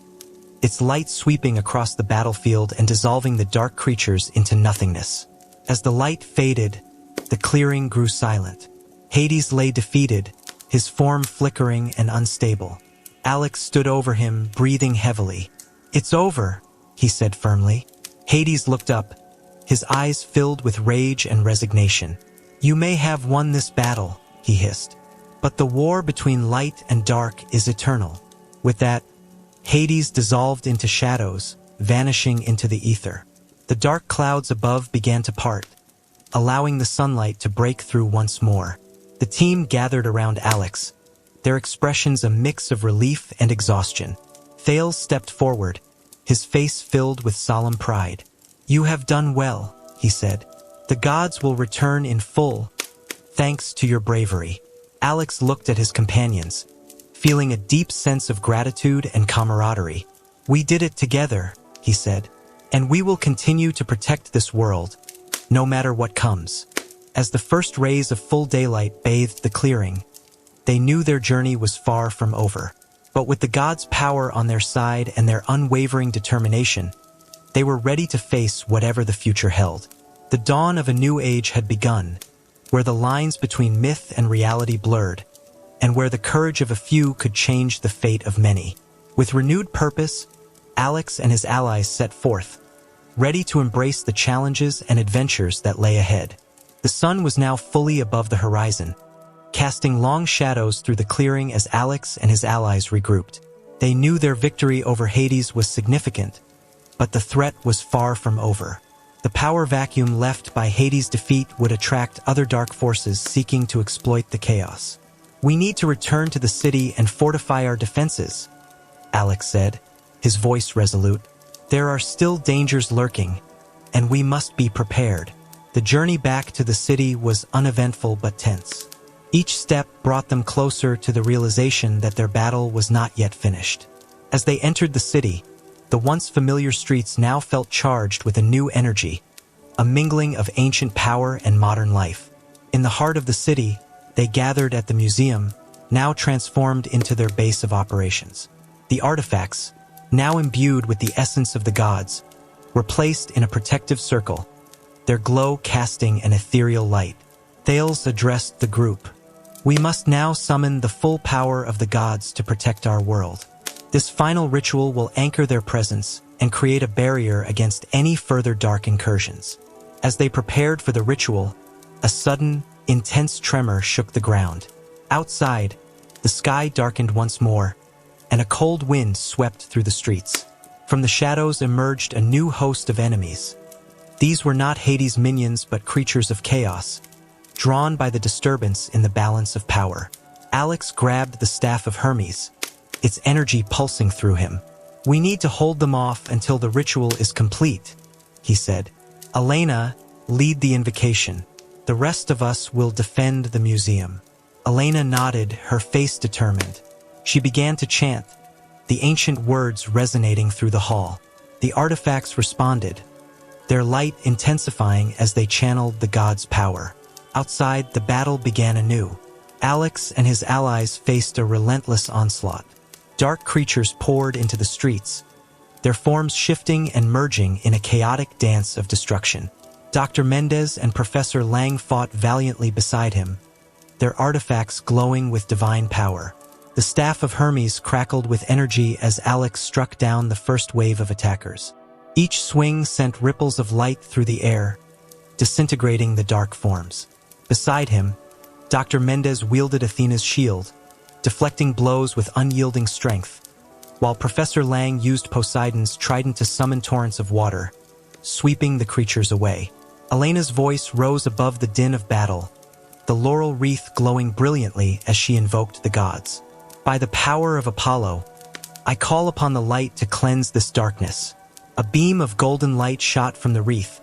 S1: its light sweeping across the battlefield and dissolving the dark creatures into nothingness. As the light faded, the clearing grew silent. Hades lay defeated, his form flickering and unstable. Alex stood over him, breathing heavily. "It's over," he said firmly. Hades looked up, his eyes filled with rage and resignation. "You may have won this battle," he hissed, "but the war between light and dark is eternal." With that, Hades dissolved into shadows, vanishing into the ether. The dark clouds above began to part, allowing the sunlight to break through once more. The team gathered around Alex, their expressions a mix of relief and exhaustion. Thales stepped forward, his face filled with solemn pride. "You have done well," he said. "The gods will return in full, thanks to your bravery." Alex looked at his companions, feeling a deep sense of gratitude and camaraderie. "We did it together," he said, "and we will continue to protect this world, no matter what comes." As the first rays of full daylight bathed the clearing, they knew their journey was far from over. But with the gods' power on their side and their unwavering determination, they were ready to face whatever the future held. The dawn of a new age had begun, where the lines between myth and reality blurred, and where the courage of a few could change the fate of many. With renewed purpose, Alex and his allies set forth, ready to embrace the challenges and adventures that lay ahead. The sun was now fully above the horizon, casting long shadows through the clearing as Alex and his allies regrouped. They knew their victory over Hades was significant, but the threat was far from over. The power vacuum left by Hades' defeat would attract other dark forces seeking to exploit the chaos. "We need to return to the city and fortify our defenses," Alex said, his voice resolute. "There are still dangers lurking, and we must be prepared." The journey back to the city was uneventful but tense. Each step brought them closer to the realization that their battle was not yet finished. As they entered the city, the once familiar streets now felt charged with a new energy, a mingling of ancient power and modern life. In the heart of the city, they gathered at the museum, now transformed into their base of operations. The artifacts, now imbued with the essence of the gods, were placed in a protective circle, their glow casting an ethereal light. Thales addressed the group. "We must now summon the full power of the gods to protect our world. This final ritual will anchor their presence and create a barrier against any further dark incursions." As they prepared for the ritual, a sudden, intense tremor shook the ground. Outside, the sky darkened once more, and a cold wind swept through the streets. From the shadows emerged a new host of enemies. These were not Hades' minions but creatures of chaos, drawn by the disturbance in the balance of power. Alex grabbed the staff of Hermes, its energy pulsing through him. "We need to hold them off until the ritual is complete," he said. "Elena, lead the invocation. The rest of us will defend the museum." Elena nodded, her face determined. She began to chant, the ancient words resonating through the hall. The artifacts responded, their light intensifying as they channeled the god's power. Outside, the battle began anew. Alex and his allies faced a relentless onslaught. Dark creatures poured into the streets, their forms shifting and merging in a chaotic dance of destruction. Dr. Mendez and Professor Lang fought valiantly beside him, their artifacts glowing with divine power. The staff of Hermes crackled with energy as Alex struck down the first wave of attackers. Each swing sent ripples of light through the air, disintegrating the dark forms. Beside him, Dr. Mendez wielded Athena's shield, deflecting blows with unyielding strength, while Professor Lang used Poseidon's trident to summon torrents of water, sweeping the creatures away. Elena's voice rose above the din of battle, the laurel wreath glowing brilliantly as she invoked the gods. "By the power of Apollo, I call upon the light to cleanse this darkness." A beam of golden light shot from the wreath,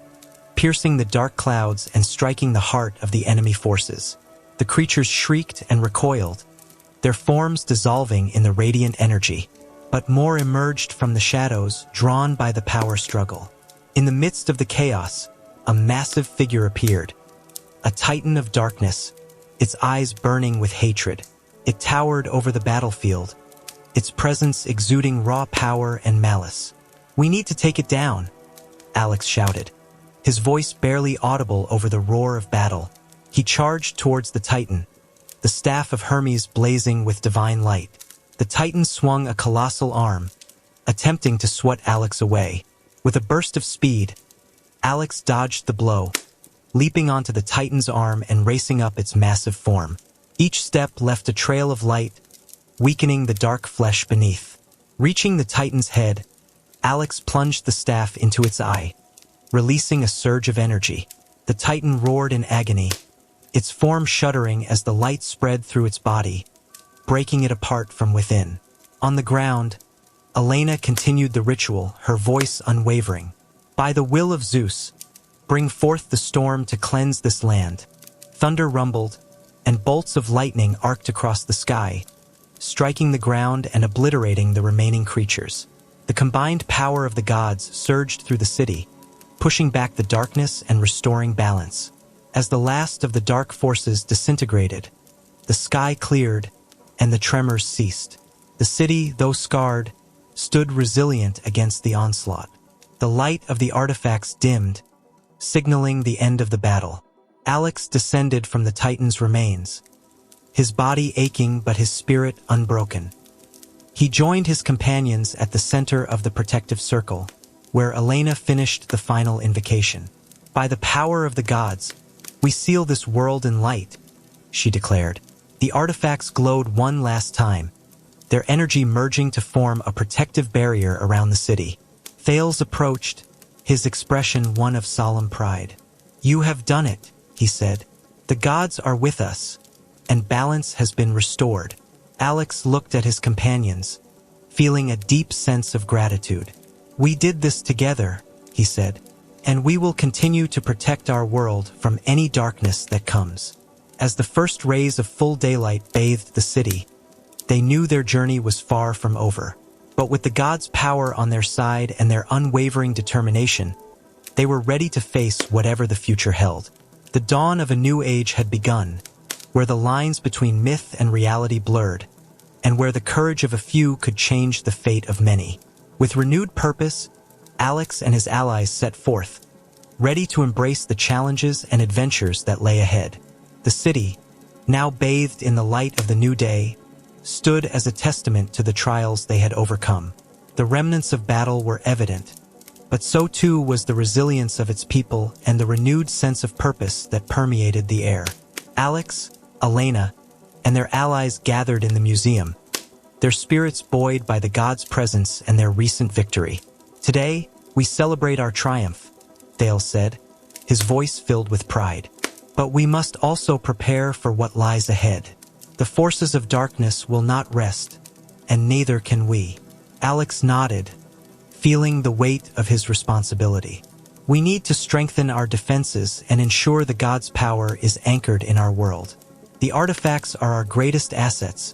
S1: piercing the dark clouds and striking the heart of the enemy forces. The creatures shrieked and recoiled, their forms dissolving in the radiant energy. But more emerged from the shadows, drawn by the power struggle. In the midst of the chaos, a massive figure appeared, a titan of darkness, its eyes burning with hatred. It towered over the battlefield, its presence exuding raw power and malice. "We need to take it down," Alex shouted, his voice barely audible over the roar of battle. He charged towards the Titan, the staff of Hermes blazing with divine light. The Titan swung a colossal arm, attempting to swat Alex away. With a burst of speed, Alex dodged the blow, leaping onto the Titan's arm and racing up its massive form. Each step left a trail of light, weakening the dark flesh beneath. Reaching the Titan's head, Alex plunged the staff into its eye, releasing a surge of energy. The Titan roared in agony, its form shuddering as the light spread through its body, breaking it apart from within. On the ground, Elena continued the ritual, her voice unwavering. "By the will of Zeus, bring forth the storm to cleanse this land." Thunder rumbled, and bolts of lightning arced across the sky, striking the ground and obliterating the remaining creatures. The combined power of the gods surged through the city, pushing back the darkness and restoring balance. As the last of the dark forces disintegrated, the sky cleared and the tremors ceased. The city, though scarred, stood resilient against the onslaught. The light of the artifacts dimmed, signaling the end of the battle. Alex descended from the Titan's remains, his body aching but his spirit unbroken. He joined his companions at the center of the protective circle, where Elena finished the final invocation. "By the power of the gods, we seal this world in light," she declared. The artifacts glowed one last time, their energy merging to form a protective barrier around the city. Thales approached, his expression one of solemn pride. "You have done it," he said. "The gods are with us, and balance has been restored." Alex looked at his companions, feeling a deep sense of gratitude. "We did this together," he said, "and we will continue to protect our world from any darkness that comes." As the first rays of full daylight bathed the city, they knew their journey was far from over. But with the gods' power on their side and their unwavering determination, they were ready to face whatever the future held. The dawn of a new age had begun, where the lines between myth and reality blurred, and where the courage of a few could change the fate of many. With renewed purpose, Alex and his allies set forth, ready to embrace the challenges and adventures that lay ahead. The city, now bathed in the light of the new day, stood as a testament to the trials they had overcome. The remnants of battle were evident, but so too was the resilience of its people and the renewed sense of purpose that permeated the air. Alex, Elena, and their allies gathered in the museum, their spirits buoyed by the gods' presence and their recent victory. "Today, we celebrate our triumph," Thales said, his voice filled with pride. "But we must also prepare for what lies ahead. The forces of darkness will not rest, and neither can we." Alex nodded, feeling the weight of his responsibility. "We need to strengthen our defenses and ensure the gods' power is anchored in our world. The artifacts are our greatest assets,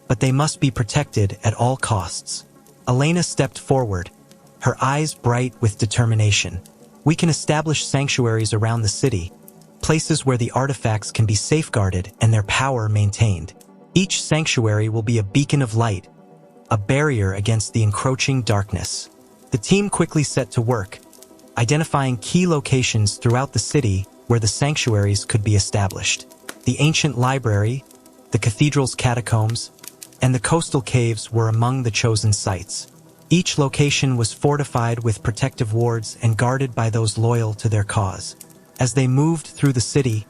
S1: but they must be protected at all costs." Elena stepped forward, her eyes bright with determination. "We can establish sanctuaries around the city, places where the artifacts can be safeguarded and their power maintained. Each sanctuary will be a beacon of light, a barrier against the encroaching darkness." The team quickly set to work, identifying key locations throughout the city where the sanctuaries could be established. The ancient library, the cathedral's catacombs, and the coastal caves were among the chosen sites. Each location was fortified with protective wards and guarded by those loyal to their cause. As they moved through the city,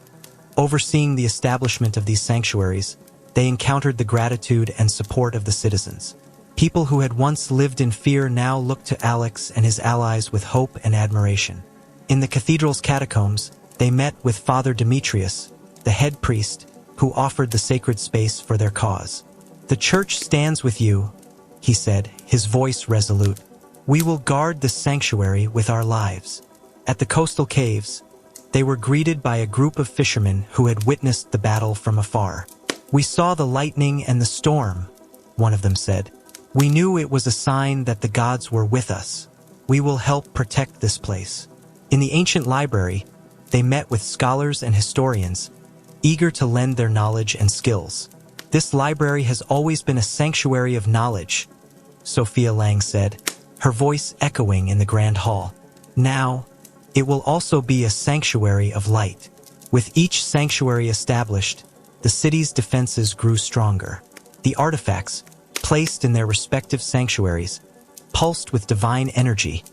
S1: overseeing the establishment of these sanctuaries, they encountered the gratitude and support of the citizens. People who had once lived in fear now looked to Alex and his allies with hope and admiration. In the cathedral's catacombs, they met with Father Demetrius, the head priest, who offered the sacred space for their cause. "The church stands with you," he said, his voice resolute. "We will guard this sanctuary with our lives." At the coastal caves, they were greeted by a group of fishermen who had witnessed the battle from afar. "We saw the lightning and the storm," one of them said. "We knew it was a sign that the gods were with us. We will help protect this place." In the ancient library, they met with scholars and historians, eager to lend their knowledge and skills. "This library has always been a sanctuary of knowledge," Sophia Lang said, her voice echoing in the grand hall. "Now, it will also be a sanctuary of light." With each sanctuary established, the city's defenses grew stronger. The artifacts, placed in their respective sanctuaries, pulsed with divine energy,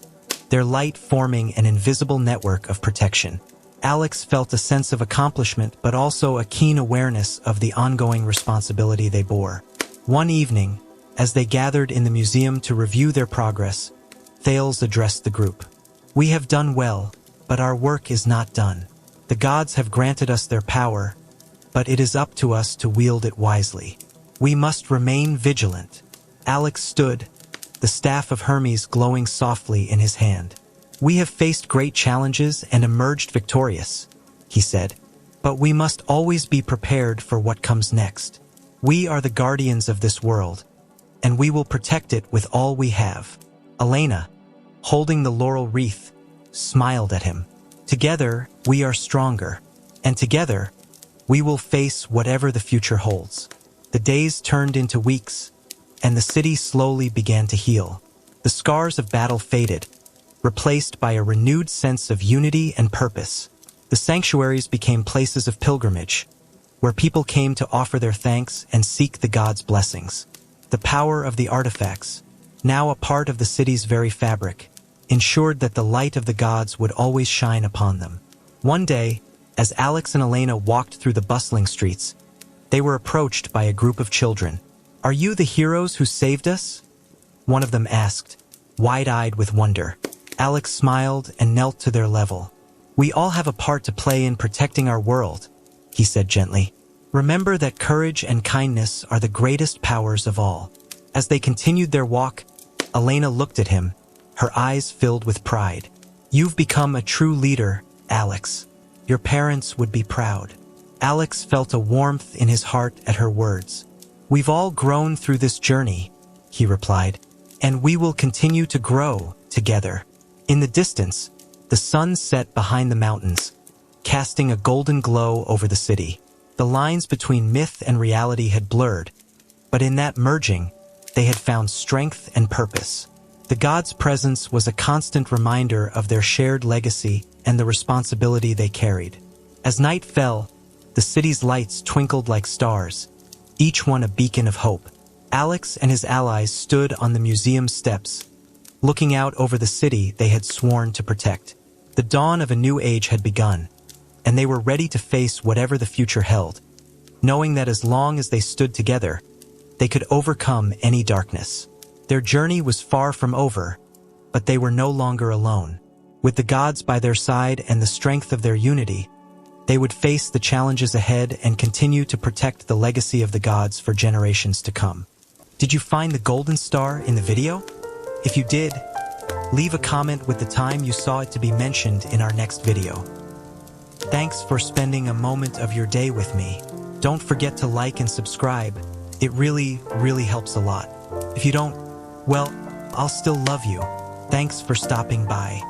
S1: their light forming an invisible network of protection. Alex felt a sense of accomplishment but also a keen awareness of the ongoing responsibility they bore. One evening, as they gathered in the museum to review their progress, Thales addressed the group. "We have done well, but our work is not done. The gods have granted us their power, but it is up to us to wield it wisely. We must remain vigilant." Alex stood, the staff of Hermes glowing softly in his hand. "We have faced great challenges and emerged victorious," he said, "but we must always be prepared for what comes next. We are the guardians of this world, and we will protect it with all we have." Elena, holding the laurel wreath, smiled at him. "Together, we are stronger, and together, we will face whatever the future holds." The days turned into weeks, and the city slowly began to heal. The scars of battle faded, replaced by a renewed sense of unity and purpose. The sanctuaries became places of pilgrimage, where people came to offer their thanks and seek the gods' blessings. The power of the artifacts, now a part of the city's very fabric, ensured that the light of the gods would always shine upon them. One day, as Alex and Elena walked through the bustling streets, they were approached by a group of children. "Are you the heroes who saved us?" one of them asked, wide-eyed with wonder. Alex smiled and knelt to their level. "We all have a part to play in protecting our world," he said gently. "Remember that courage and kindness are the greatest powers of all." As they continued their walk, Elena looked at him, her eyes filled with pride. "You've become a true leader, Alex. Your parents would be proud." Alex felt a warmth in his heart at her words. "We've all grown through this journey," he replied, "and we will continue to grow together." In the distance, the sun set behind the mountains, casting a golden glow over the city. The lines between myth and reality had blurred, but in that merging, they had found strength and purpose. The gods' presence was a constant reminder of their shared legacy and the responsibility they carried. As night fell, the city's lights twinkled like stars, each one a beacon of hope. Alex and his allies stood on the museum steps, looking out over the city they had sworn to protect. The dawn of a new age had begun, and they were ready to face whatever the future held, knowing that as long as they stood together, they could overcome any darkness. Their journey was far from over, but they were no longer alone. With the gods by their side and the strength of their unity, they would face the challenges ahead and continue to protect the legacy of the gods for generations to come. Did you find the golden star in the video? If you did, leave a comment with the time you saw it to be mentioned in our next video. Thanks for spending a moment of your day with me. Don't forget to like and subscribe. It really helps a lot. If you don't, well, I'll still love you. Thanks for stopping by.